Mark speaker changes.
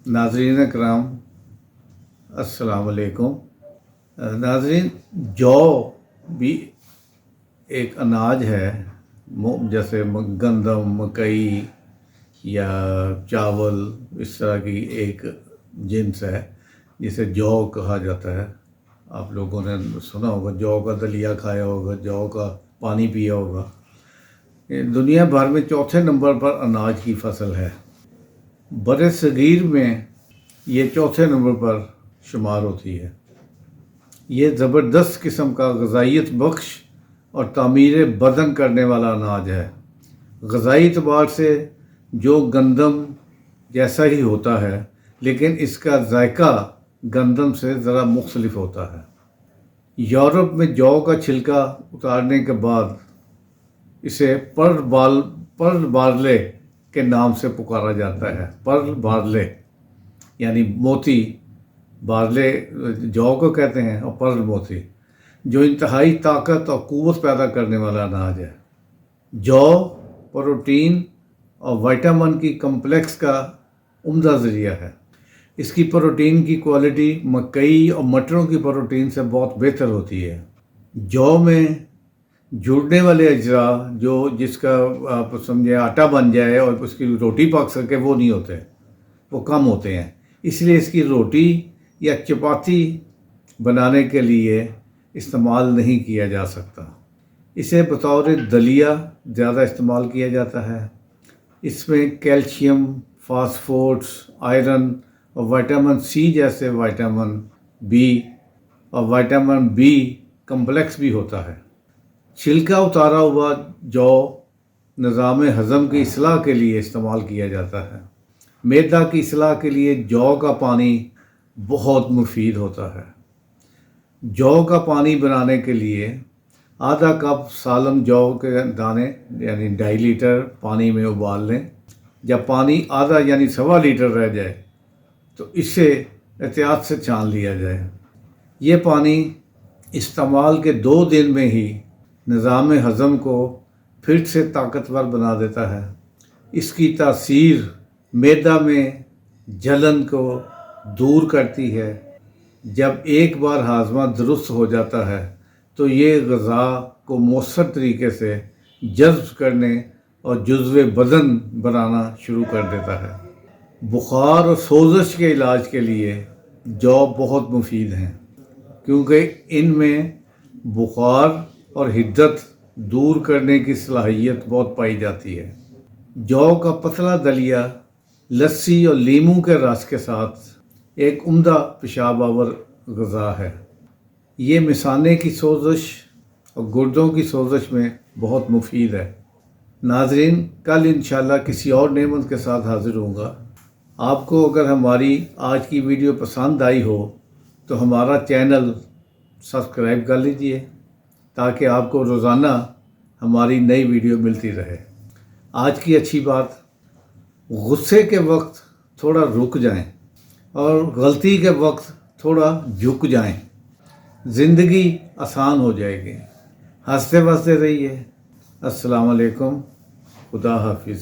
Speaker 1: ناظرین کرام السلام علیکم۔ ناظرین، جو بھی ایک اناج ہے، جیسے گندم، مکئی یا چاول، اس طرح کی ایک جنس ہے جسے جو کہا جاتا ہے۔ آپ لوگوں نے سنا ہوگا، جو کا دلیا کھایا ہوگا، جو کا پانی پیا ہوگا۔ یہ دنیا بھر میں چوتھے نمبر پر اناج کی فصل ہے۔ بر صغیر میں یہ چوتھے نمبر پر شمار ہوتی ہے۔ یہ زبردست قسم کا غذائیت بخش اور تعمیر بدن کرنے والا اناج ہے۔ غذائی اعتبار سے جو گندم جیسا ہی ہوتا ہے، لیکن اس کا ذائقہ گندم سے ذرا مختلف ہوتا ہے۔ یورپ میں جو کا چھلکا اتارنے کے بعد اسے پرل بارلے کے نام سے پکارا جاتا ہے۔ پرل بارلے یعنی موتی، بارلے جو کو کہتے ہیں، اور پرل موتی، جو انتہائی طاقت اور قوت پیدا کرنے والا اناج ہے۔ جو پروٹین اور وائٹامن کی کمپلیکس کا عمدہ ذریعہ ہے۔ اس کی پروٹین کی کوالٹی مکئی اور مٹروں کی پروٹین سے بہت بہتر ہوتی ہے۔ جو میں جڑنے والے اجزاء جس کا آپ سمجھے آٹا بن جائے اور اس کی روٹی پک سکے، وہ نہیں ہوتے، وہ کم ہوتے ہیں۔ اس لیے اس کی روٹی یا چپاتی بنانے کے لیے استعمال نہیں کیا جا سکتا۔ اسے بطور دلیا زیادہ استعمال کیا جاتا ہے۔ اس میں کیلشیم، فاسفورس، آئرن اور وائٹامن سی جیسے وائٹامن بی اور وائٹامن بی کمپلیکس بھی ہوتا ہے۔ چھلکا اتارا ہوا جو نظام ہضم کی اصلاح کے لیے استعمال کیا جاتا ہے۔ معدہ کی اصلاح کے لیے جو کا پانی بہت مفید ہوتا ہے۔ جو کا پانی بنانے کے لیے آدھا کپ سالم جو کے دانے یعنی 2.5 لیٹر پانی میں ابال لیں۔ جب پانی آدھا یعنی 1.25 لیٹر رہ جائے تو اسے احتیاط سے چھان لیا جائے۔ یہ پانی استعمال کے 2 دن میں ہی نظام ہضم کو پھر سے طاقتور بنا دیتا ہے۔ اس کی تاثیر معدہ میں جلن کو دور کرتی ہے۔ جب ایک بار ہاضمہ درست ہو جاتا ہے تو یہ غذا کو مؤثر طریقے سے جذب کرنے اور جزو بدن بنانا شروع کر دیتا ہے۔ بخار اور سوزش کے علاج کے لیے جو بہت مفید ہیں، کیونکہ ان میں بخار اور حدت دور کرنے کی صلاحیت بہت پائی جاتی ہے۔ جو کا پتلا دلیا لسی اور لیموں کے رس کے ساتھ ایک عمدہ پیشاب آور غذا ہے۔ یہ مثانے کی سوزش اور گردوں کی سوزش میں بہت مفید ہے۔ ناظرین، کل انشاءاللہ کسی اور نعمت کے ساتھ حاضر ہوں گا۔ آپ کو اگر ہماری آج کی ویڈیو پسند آئی ہو تو ہمارا چینل سبسکرائب کر لیجئے تاکہ آپ کو روزانہ ہماری نئی ویڈیو ملتی رہے۔ آج کی اچھی بات، غصے کے وقت تھوڑا رک جائیں اور غلطی کے وقت تھوڑا جھک جائیں، زندگی آسان ہو جائے گی۔ ہنستے بستے رہیے۔ السلام علیکم، خدا حافظ۔